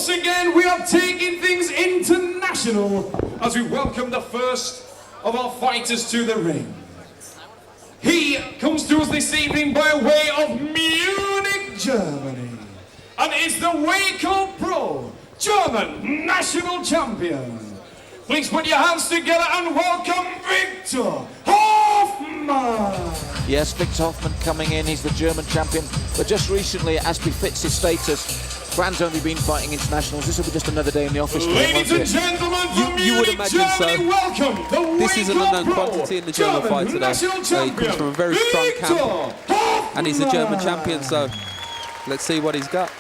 once again, we are taking things international as we welcome the first of our fighters to the ring. He comes to us this evening by way of Munich, Germany, and is the Waco Pro German national champion. Please put your hands together and welcome Vicktof Hoffman. Yes, Vicktof Hoffman coming in. He's the German champion, but just recently, as befits his status, Fran's only been fighting internationals. This will be just another day in the office. Ladies and gentlemen, from you would Munich, imagine Germany, so. welcome the This is an Waco unknown Pro quantity in the German fight today. national He champion, comes from a very strong camp, Vicktof and he's a German Hoffman. champion, so let's see what he's got.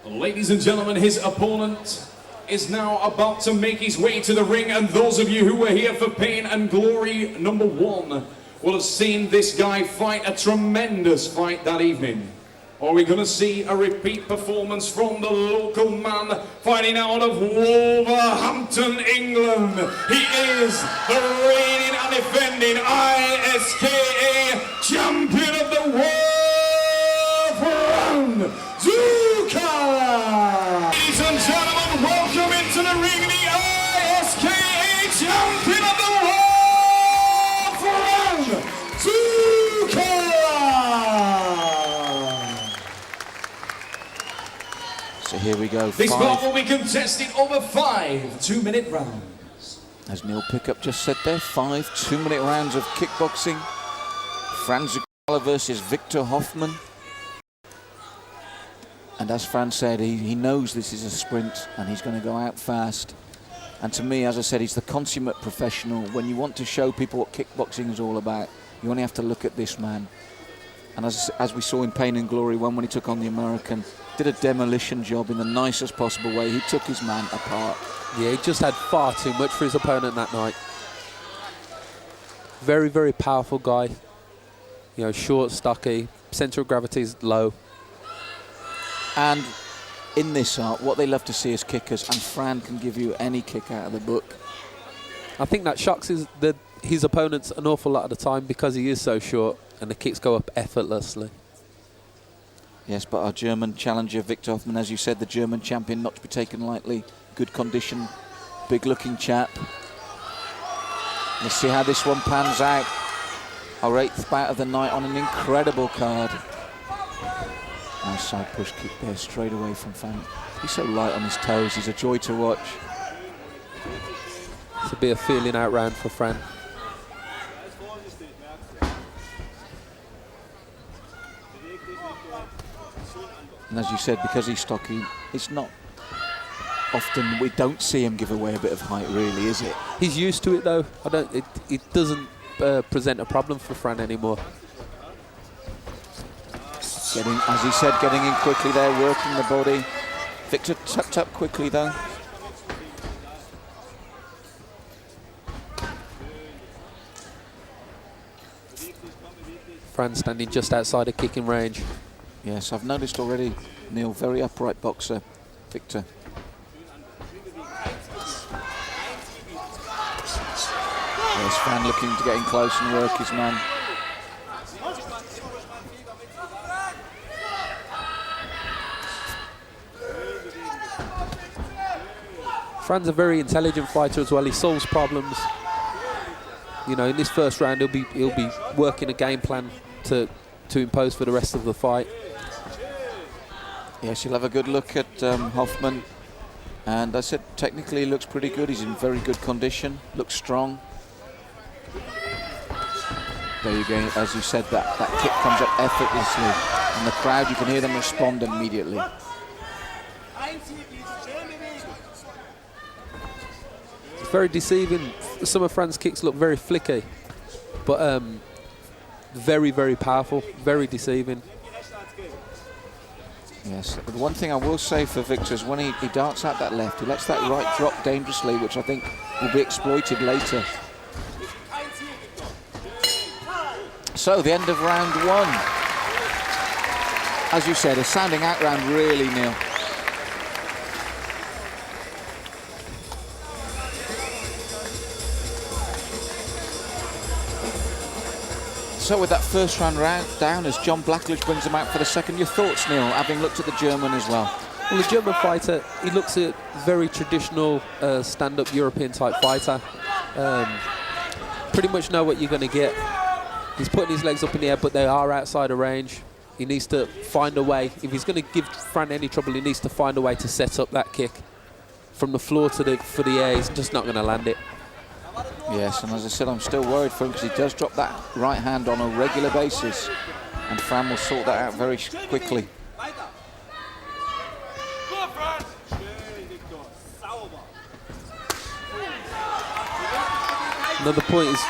Ladies and gentlemen, his opponent is now about to make his way to the ring, and those of you who were here for Pain and Glory #1 will have seen this guy fight a tremendous fight that evening. Are we going to see a repeat performance from the local man fighting out of Wolverhampton, England? He is the reigning and defending ISKA champion of the world, Fran Zuccala. Ladies and gentlemen, welcome into the ring the ISKA champion of the world, Fran Zuccala. So here we go. This bout will be contested over 5 2-minute rounds. As Neil Pickup just said there, 5 2-minute rounds of kickboxing. Fran Zuccala versus Vicktof Hoffman. And as Fran said, he knows this is a sprint and he's going to go out fast. And to me, as I said, he's the consummate professional. When you want to show people what kickboxing is all about, you only have to look at this man. And as we saw in Pain and Glory 1 when he took on the American, did a demolition job in the nicest possible way. He took his man apart. Yeah, he just had far too much for his opponent that night. Very, very powerful guy. You know, short, stocky, center of gravity is low. And in this art, what they love to see is kickers, and Fran can give you any kick out of the book. I think that shocks his opponents an awful lot of the time because he is so short and the kicks go up effortlessly. Yes, but our German challenger, Vicktof Hoffman, as you said, the German champion, not to be taken lightly. Good condition, big-looking chap. Let's see how this one pans out. Our 8th bout of the night on an incredible card. Nice side push kick there, straight away from Fran. He's so light on his toes, he's a joy to watch. This will be a feeling out round for Fran. And as you said, because he's stocky, it's not often we don't see him give away a bit of height, really, is it? He's used to it though. It doesn't present a problem for Fran anymore. Getting, as he said, getting in quickly there, working the body. Vicktof tucked up quickly though. Fran standing just outside of kicking range. Yes, I've noticed already, Neil, very upright boxer, Vicktof. Yes, Fran looking to get in close and work his man. Fran's a very intelligent fighter as well. He solves problems. You know, in this first round, he'll be working a game plan to impose for the rest of the fight. Yes, you'll have a good look at Hoffman. And I said, technically he looks pretty good. He's in very good condition, looks strong. There you go, as you said, that kick comes up effortlessly. And the crowd, you can hear them respond immediately. It's very deceiving. Some of Fran's kicks look very flicky, but very, very powerful, very deceiving. Yes, but the one thing I will say for Vicktof is when he darts out that left, he lets that right drop dangerously, which I think will be exploited later. So the end of round 1. As you said, a sounding out round really, Neil. So with that first round down, as John Blackledge brings him out for the second, your thoughts, Neil, having looked at the German as well? Well, the German fighter, he looks a very traditional stand-up European type fighter. Pretty much know what you're going to get. He's putting his legs up in the air, but they are outside of range. He needs to find a way. If he's going to give Fran any trouble, he needs to find a way to set up that kick from the floor to for the air. He's just not going to land it. Yes, and as I said, I'm still worried for him because he does drop that right hand on a regular basis, and Fran will sort that out very quickly. Another point is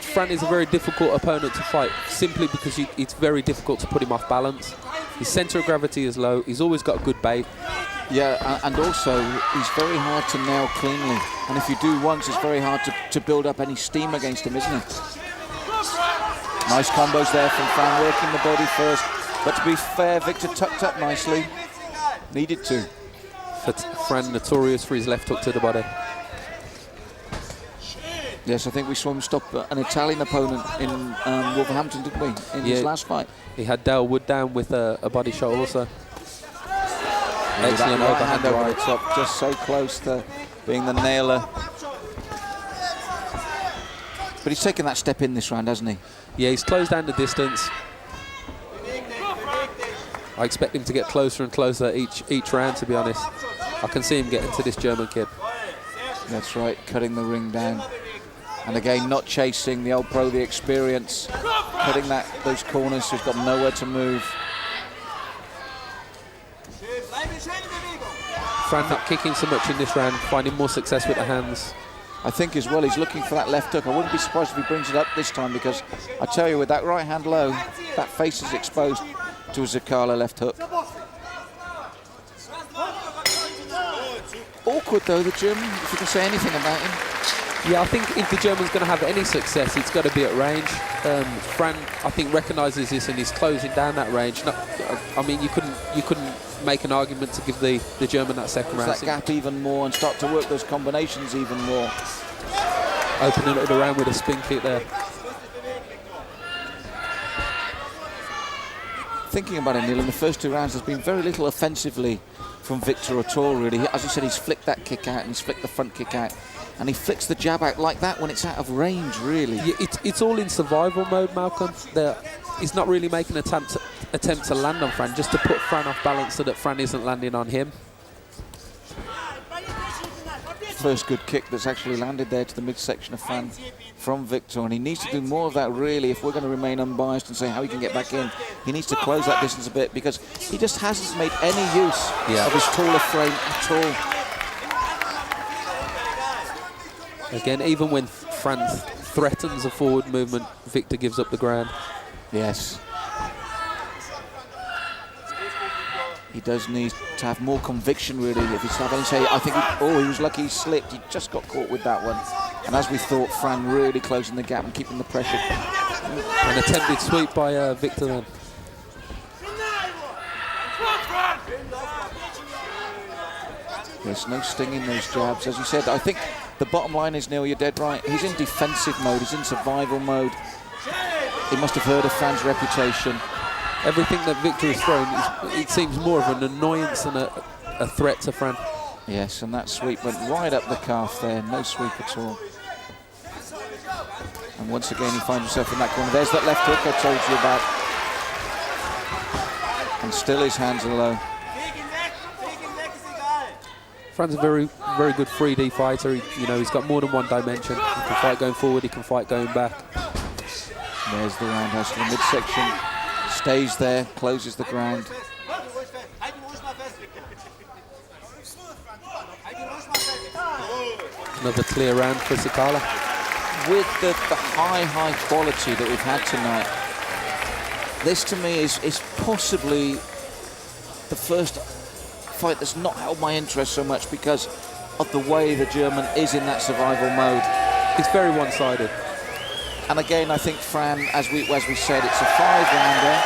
Fran is a very difficult opponent to fight simply because it's very difficult to put him off balance. His centre of gravity is low. He's always got good bait. Yeah, and also he's very hard to nail cleanly. And if you do once, it's very hard to build up any steam against him, isn't it? Nice combos there from Fran, working the body first. But to be fair, Victor tucked up nicely. Needed to. Fran notorious for his left hook to the body. Yes, I think we saw him stop an Italian opponent in Wolverhampton, didn't we, in his last fight? He had Dale Wood down with a body shot also. Excellent overhand over the top, just so close to being the nailer. But he's taken that step in this round, hasn't he? Yeah, he's closed down the distance. I expect him to get closer and closer each round, to be honest. I can see him getting to this German kid. That's right, cutting the ring down. And again, not chasing, the old pro, the experience, cutting those corners so he's got nowhere to move. Fran not kicking so much in this round, finding more success with the hands. I think as well he's looking for that left hook. I wouldn't be surprised if he brings it up this time, because I tell you, with that right hand low, that face is exposed to a Zuccala left hook. Awkward though, the German, if you can say anything about him. Yeah, I think if the German's going to have any success, it's got to be at range. Fran, I think, recognises this and he's closing down that range. I mean, you couldn't make an argument to give the German that second round. That gap even more and start to work those combinations even more. Opening it around with a spin kick there. Thinking about it, Neil, in the first two rounds, there's been very little offensively from Victor at all, really. As I said, he's flicked that kick out and he's flicked the front kick out. And he flicks the jab out like that when it's out of range, really. Yeah, it's all in survival mode, Malcolm. He's not really making an attempt to land on Fran, just to put Fran off balance so that Fran isn't landing on him. First good kick that's actually landed there to the midsection of Fran from Victor, and he needs to do more of that, really, if we're going to remain unbiased and say how he can get back in. He needs to close that distance a bit, because he just hasn't made any use of his taller frame at all. Again, even when Fran threatens a forward movement, Victor gives up the ground. Yes. He does need to have more conviction, really, if he's having to say, I think, he was lucky he slipped. He just got caught with that one. And as we thought, Fran really closing the gap and keeping the pressure. An attempted sweep by Victor then. There's no sting in those jabs. As you said, I think the bottom line is, Neil, you're dead right. He's in defensive mode. He's in survival mode. He must have heard of Fran's reputation. Everything that Victor is throwing, it seems more of an annoyance than a threat to Fran. Yes, and that sweep went right up the calf there. No sweep at all. And once again, he finds himself in that corner. There's that left hook I told you about. And still his hands are low. Fran's a very, very good 3D fighter. He's got more than one dimension. He can fight going forward, he can fight going back. There's the roundhouse to the midsection. Stays there, closes the ground. Another clear round for Zuccala. With the high quality that we've had tonight, this to me is possibly the first fight that's not held my interest so much because of the way the German is in that survival mode. It's very one-sided. And again, I think Fran, as we said, it's a 5-rounder,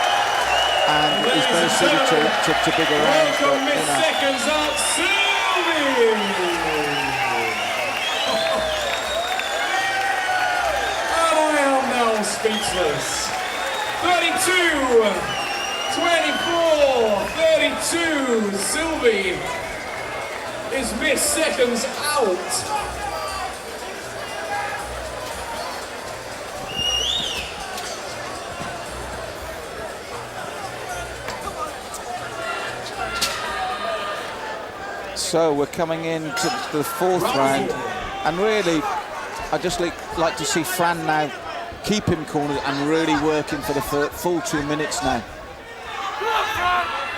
and he's better suited to bigger rounds. But, seconds out, and I am now speechless. 32. Sylvie is missed seconds out. So we're coming into the fourth round, and really, I just like to see Fran now keep him cornered and really working for the full 2 minutes now.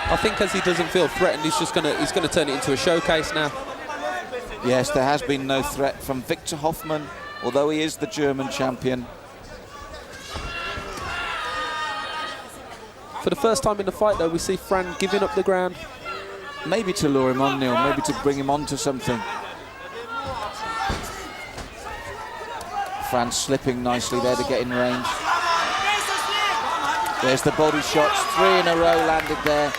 I think as he doesn't feel threatened, he's gonna turn it into a showcase now. Yes, there has been no threat from Victor Hoffman, although he is the German champion. For the first time in the fight, though, we see Fran giving up the ground. Maybe to lure him on, Neil, maybe to bring him onto something. Fran slipping nicely there to get in range. There's the body shots, 3 in a row landed there.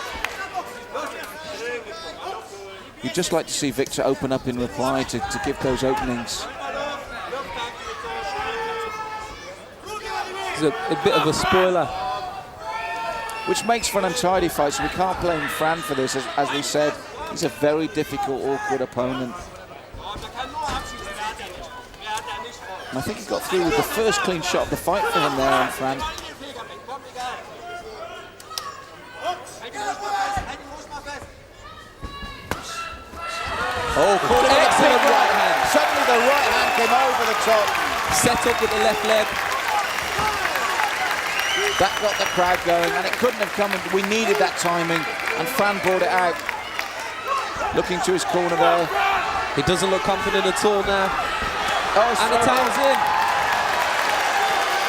You'd just like to see Victor open up in reply to give those openings. He's a bit of a spoiler. Which makes for an untidy fight, so we can't blame Fran for this. As we said, he's a very difficult, awkward opponent. And I think he got through with the first clean shot of the fight for him there on Fran. Oh, excellent right hand. Suddenly the right hand came over the top. Set up with the left leg. That got the crowd going, and it couldn't have come. We needed that timing, and Fran brought it out. Looking to his corner there. He doesn't look confident at all now. Oh, and the time's in.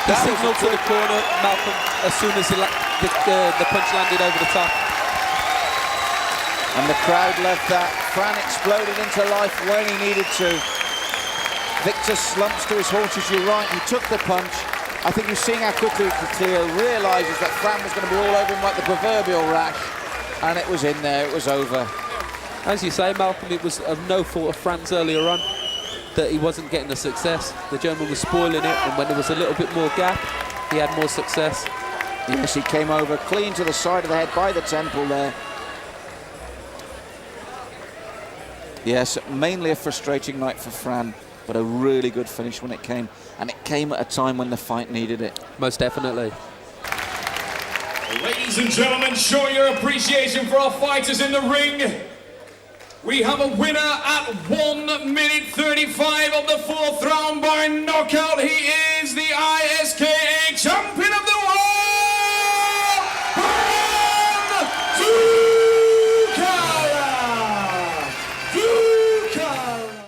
He signaled to the corner, Malcolm, as soon as the punch landed over the top. And the crowd loved that. Fran exploded into life when he needed to. Victor slumps to his haunches, you're right, he took the punch. I think he's seeing how quickly he could clear, realises that Fran was going to be all over him like the proverbial rash, and it was in there, it was over. As you say, Malcolm, it was of no fault of Fran's earlier on that he wasn't getting the success. The German was spoiling it, and when there was a little bit more gap, he had more success. Yes, he came over clean to the side of the head by the temple there. Yes, mainly a frustrating night for Fran, but a really good finish when it came. And it came at a time when the fight needed it. Most definitely. Ladies and gentlemen, show your appreciation for our fighters in the ring. We have a winner at 1 minute 35